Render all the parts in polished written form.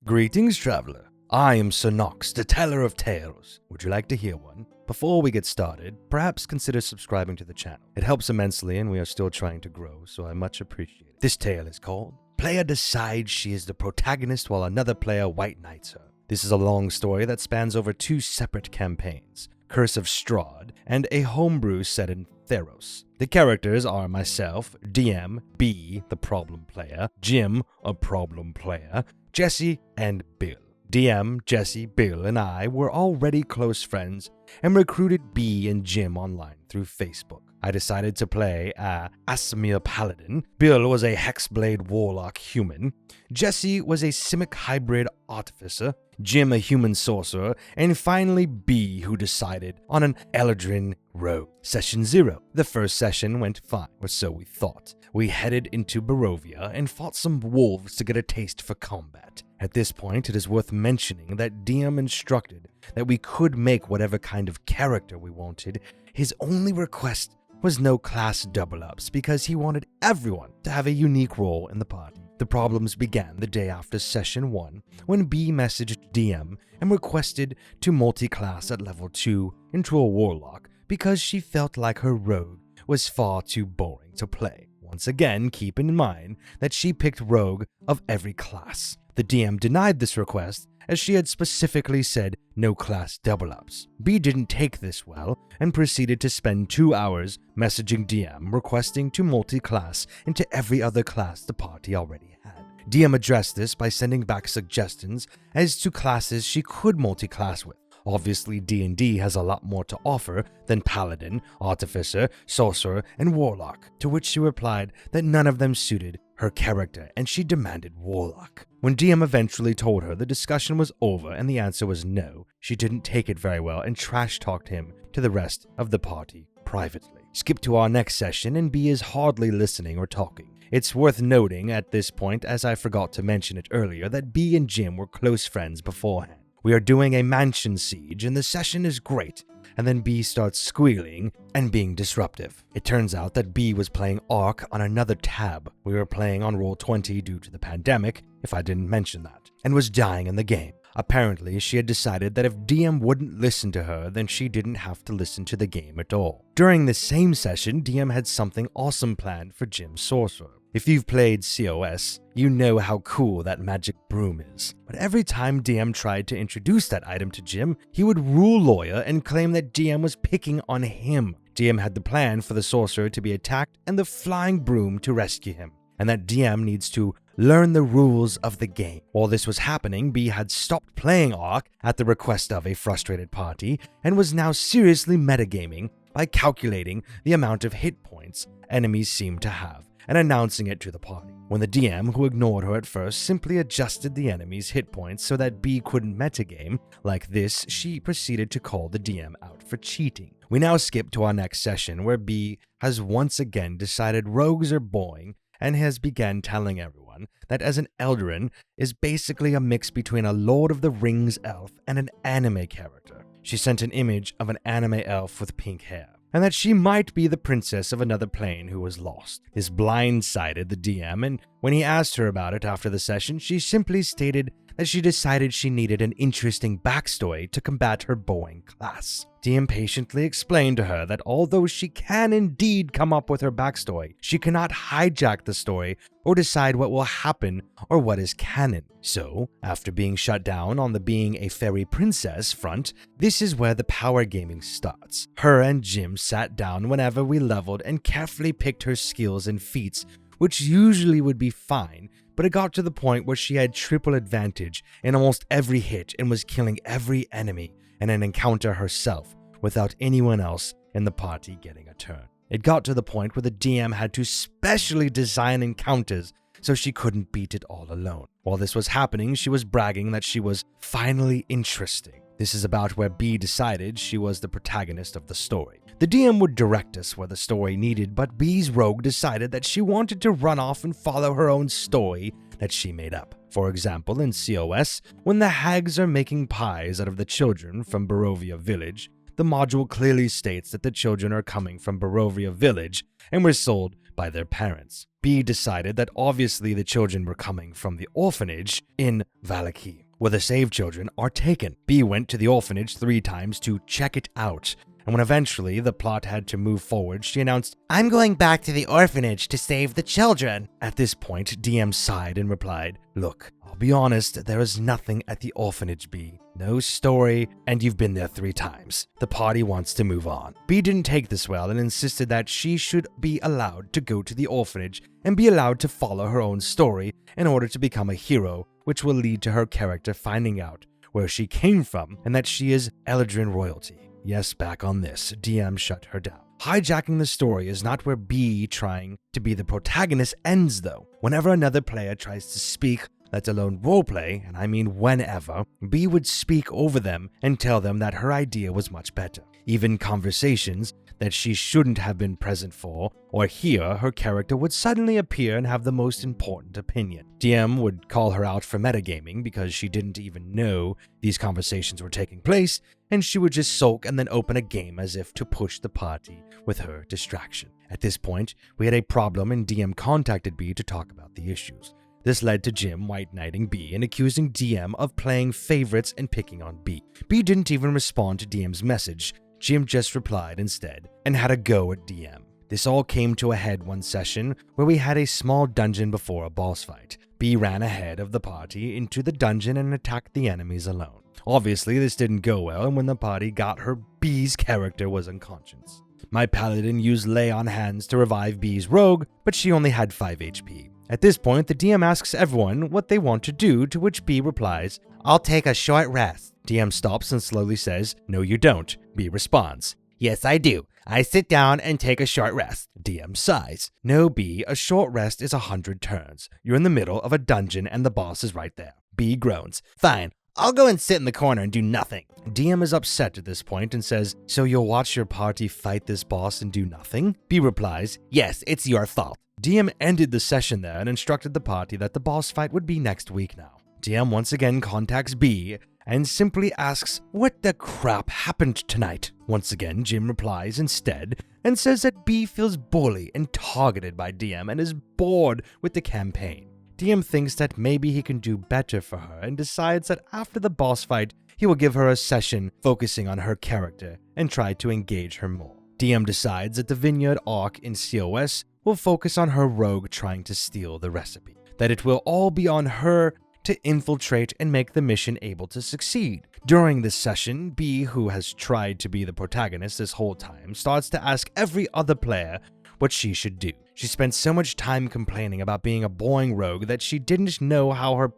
Greetings, traveler. I am Sir Nox, the teller of tales. Would you like to hear one? Before we get started, perhaps consider subscribing to the channel. It helps immensely and we are still trying to grow, so I much appreciate it. This tale is called Player Decides She is the Protagonist While Another Player White Knights Her. This is a long story that spans over 2 separate campaigns, Curse of Strahd and a homebrew set in Theros. The characters are myself, DM, B, the problem player, Jim, a problem player, Jesse, and Bill. DM, Jesse, Bill, and I were already close friends and recruited B and Jim online through Facebook. I decided to play a Aasimar Paladin, Bill was a Hexblade Warlock human, Jesse was a Simic Hybrid Artificer, Jim a human sorcerer, and finally B, who decided on an Eladrin rogue. Session 0. The first session went fine, or so we thought. We headed into Barovia and fought some wolves to get a taste for combat. At this point, it is worth mentioning that DM instructed that we could make whatever kind of character we wanted. His only request was no class double-ups because he wanted everyone to have a unique role in the party. The problems began the day after Session 1 when B messaged DM and requested to multi-class at level 2 into a Warlock because she felt like her rogue was far too boring to play. Once again, keep in mind that she picked rogue of every class. The DM denied this request as she had specifically said no class double-ups. B didn't take this well and proceeded to spend 2 hours messaging DM requesting to multi-class into every other class the party already had. DM addressed this by sending back suggestions as to classes she could multi-class with. Obviously, D&D has a lot more to offer than Paladin, Artificer, Sorcerer, and Warlock, to which she replied that none of them suited her character and she demanded Warlock. When DM eventually told her the discussion was over and the answer was no, she didn't take it very well and trash-talked him to the rest of the party privately. Skip to our next session and B is hardly listening or talking. It's worth noting at this point, as I forgot to mention it earlier, that B and Jim were close friends beforehand. We are doing a mansion siege and the session is great, and then B starts squealing and being disruptive. It turns out that B was playing Ark on another tab. We were playing on Roll20 due to the pandemic, if I didn't mention that, and was dying in the game. Apparently, she had decided that if DM wouldn't listen to her, then she didn't have to listen to the game at all. During this same session, DM had something awesome planned for Jim's sorcerer. If you've played COS, you know how cool that magic broom is. But every time DM tried to introduce that item to Jim, he would rule lawyer and claim that DM was picking on him. DM had the plan for the sorcerer to be attacked and the flying broom to rescue him, and that DM needs to learn the rules of the game. While this was happening, B had stopped playing Ark at the request of a frustrated party and was now seriously metagaming by calculating the amount of hit points enemies seemed to have and announcing it to the party. When the DM, who ignored her at first, simply adjusted the enemy's hit points so that B couldn't metagame like this, she proceeded to call the DM out for cheating. We now skip to our next session where B has once again decided rogues are boring and has begun telling everyone that as an Eladrin is basically a mix between a Lord of the Rings elf and an anime character. She sent an image of an anime elf with pink hair, and that she might be the princess of another plane who was lost. This blindsided the DM, and when he asked her about it after the session, she simply stated that she decided she needed an interesting backstory to combat her boring class. DM patiently explained to her that although she can indeed come up with her backstory, she cannot hijack the story or decide what will happen or what is canon. So, after being shut down on the being a fairy princess front, this is where the power gaming starts. Her and Jim sat down whenever we leveled and carefully picked her skills and feats, which usually would be fine, but it got to the point where she had triple advantage in almost every hit and was killing every enemy in an encounter herself without anyone else in the party getting a turn. It got to the point where the DM had to specially design encounters so she couldn't beat it all alone. While this was happening, she was bragging that she was finally interesting. This is about where B decided she was the protagonist of the story. The DM would direct us where the story needed, but B's rogue decided that she wanted to run off and follow her own story that she made up. For example, in COS, when the hags are making pies out of the children from Barovia Village, the module clearly states that the children are coming from Barovia Village and were sold by their parents. B decided that obviously the children were coming from the orphanage in Valaki, where the saved children are taken. B went to the orphanage 3 times to check it out, and when eventually the plot had to move forward, she announced, "I'm going back to the orphanage to save the children." At this point, DM sighed and replied, "Look, I'll be honest, there is nothing at the orphanage, B. No story, and you've been there 3 times. The party wants to move on." B didn't take this well and insisted that she should be allowed to go to the orphanage and be allowed to follow her own story in order to become a hero, which will lead to her character finding out where she came from and that she is Eladrin royalty. Yes, back on this, DM shut her down. Hijacking the story is not where B trying to be the protagonist ends though. Whenever another player tries to speak, let alone roleplay, and I mean whenever, B would speak over them and tell them that her idea was much better. Even conversations that she shouldn't have been present for or hear, her character would suddenly appear and have the most important opinion. DM would call her out for metagaming because she didn't even know these conversations were taking place, and she would just sulk and then open a game as if to push the party with her distraction. At this point, we had a problem and DM contacted B to talk about the issues. This led to Jim white knighting B and accusing DM of playing favorites and picking on B. B didn't even respond to DM's message. Jim just replied instead and had a go at DM. This all came to a head one session where we had a small dungeon before a boss fight. B ran ahead of the party into the dungeon and attacked the enemies alone. Obviously, this didn't go well, and when the party got her, B's character was unconscious. My paladin used lay on hands to revive B's rogue, but she only had 5 HP. At this point, the DM asks everyone what they want to do, to which B replies, "I'll take a short rest." DM stops and slowly says, "No, you don't." B responds, "Yes, I do. I sit down and take a short rest." DM sighs. "No, B, a short rest is 100 turns. You're in the middle of a dungeon and the boss is right there." B groans. "Fine. I'll go and sit in the corner and do nothing." DM is upset at this point and says, "So you'll watch your party fight this boss and do nothing?" B replies, "Yes, it's your fault." DM ended the session there and instructed the party that the boss fight would be next week now. DM once again contacts B and simply asks, "What the crap happened tonight?" Once again, Jim replies instead and says that B feels bullied and targeted by DM and is bored with the campaign. DM thinks that maybe he can do better for her and decides that after the boss fight, he will give her a session focusing on her character and try to engage her more. DM decides that the Vineyard arc in COS will focus on her rogue trying to steal the recipe, that it will all be on her to infiltrate and make the mission able to succeed. During this session, B, who has tried to be the protagonist this whole time, starts to ask every other player what she should do. She spent so much time complaining about being a boring rogue that she didn't know how her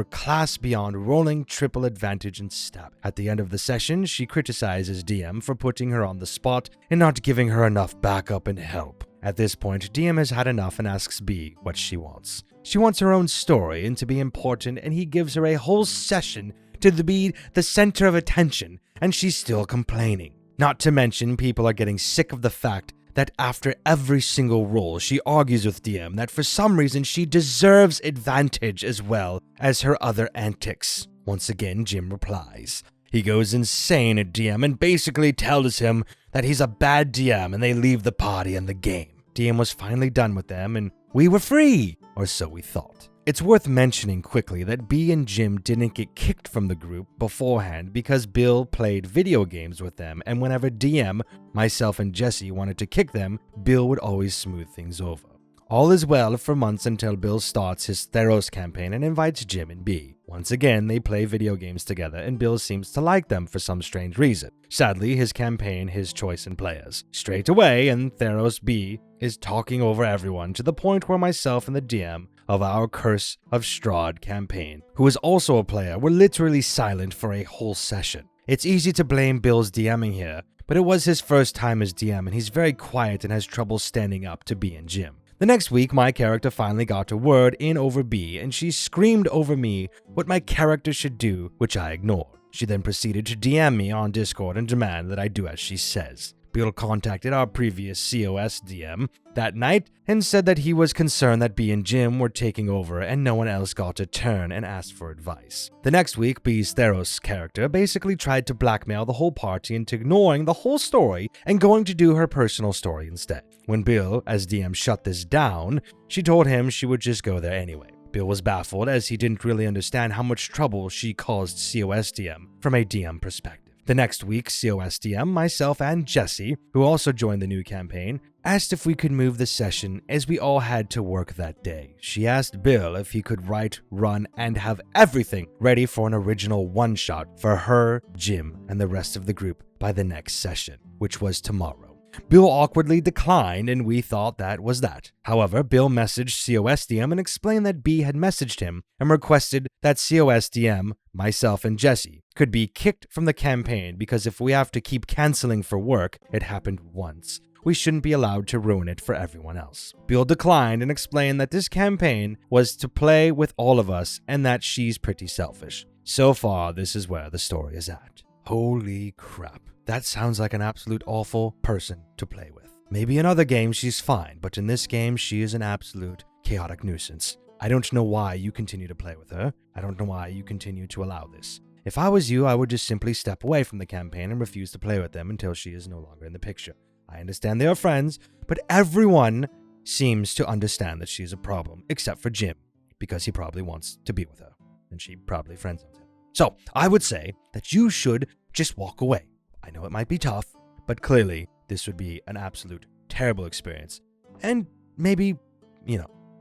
class beyond rolling triple advantage and stab. At the end of the session, she criticizes DM for putting her on the spot and not giving her enough backup and help. At this point, DM has had enough and asks B what she wants. She wants her own story and to be important, and he gives her a whole session to be the center of attention, and she's still complaining. Not to mention, people are getting sick of the fact that after every single roll, she argues with DM that for some reason she deserves advantage as well as her other antics. Once again, Jim replies. He goes insane at DM and basically tells him that he's a bad DM and they leave the party and the game. DM was finally done with them and we were free, or so we thought. It's worth mentioning quickly that B and Jim didn't get kicked from the group beforehand because Bill played video games with them, and whenever DM, myself and Jesse wanted to kick them, Bill would always smooth things over. All is well for months until Bill starts his Theros campaign and invites Jim and B. Once again, they play video games together and Bill seems to like them for some strange reason. Sadly, his campaign, his choice in players. Straight away, and Theros B is talking over everyone to the point where myself and the DM of our Curse of Strahd campaign, who is also a player, were literally silent for a whole session. It's easy to blame Bill's DMing here, but it was his first time as DM and he's very quiet and has trouble standing up to B and Jim. The next week, my character finally got a word in over B, and she screamed over me what my character should do, which I ignored. She then proceeded to DM me on Discord and demand that I do as she says. Bill contacted our previous COS DM that night and said that he was concerned that B and Jim were taking over and no one else got a turn, and asked for advice. The next week, B's Theros character basically tried to blackmail the whole party into ignoring the whole story and going to do her personal story instead. When Bill, as DM, shut this down, she told him she would just go there anyway. Bill was baffled as he didn't really understand how much trouble she caused COS DM from a DM perspective. The next week, COS DM, myself, and Jesse, who also joined the new campaign, asked if we could move the session as we all had to work that day. She asked Bill if he could write, run, and have everything ready for an original one-shot for her, Jim, and the rest of the group by the next session, which was tomorrow. Bill awkwardly declined, and we thought that was that. However, Bill messaged COSDM and explained that B had messaged him and requested that COSDM, myself, and Jesse could be kicked from the campaign because if we have to keep canceling for work, it happened once. We shouldn't be allowed to ruin it for everyone else. Bill declined and explained that this campaign was to play with all of us and that she's pretty selfish. So far, this is where the story is at. Holy crap. That sounds like an absolute awful person to play with. Maybe in other games she's fine, but in this game she is an absolute chaotic nuisance. I don't know why you continue to play with her. I don't know why you continue to allow this. If I was you, I would just simply step away from the campaign and refuse to play with them until she is no longer in the picture. I understand they are friends, but everyone seems to understand that she's a problem, except for Jim, because he probably wants to be with her, and she probably friends with him. So, I would say that you should just walk away. I know it might be tough, but clearly this would be an absolute terrible experience. And maybe,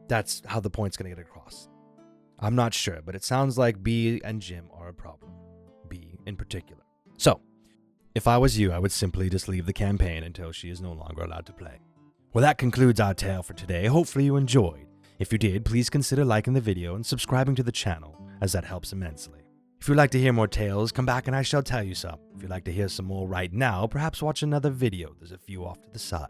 that's how the point's going to get across. I'm not sure, but it sounds like B and Jim are a problem. B in particular. So, if I was you, I would simply just leave the campaign until she is no longer allowed to play. Well, that concludes our tale for today. Hopefully you enjoyed. If you did, please consider liking the video and subscribing to the channel, as that helps immensely. If you'd like to hear more tales, come back and I shall tell you some. If you'd like to hear some more right now, perhaps watch another video. There's a few off to the side.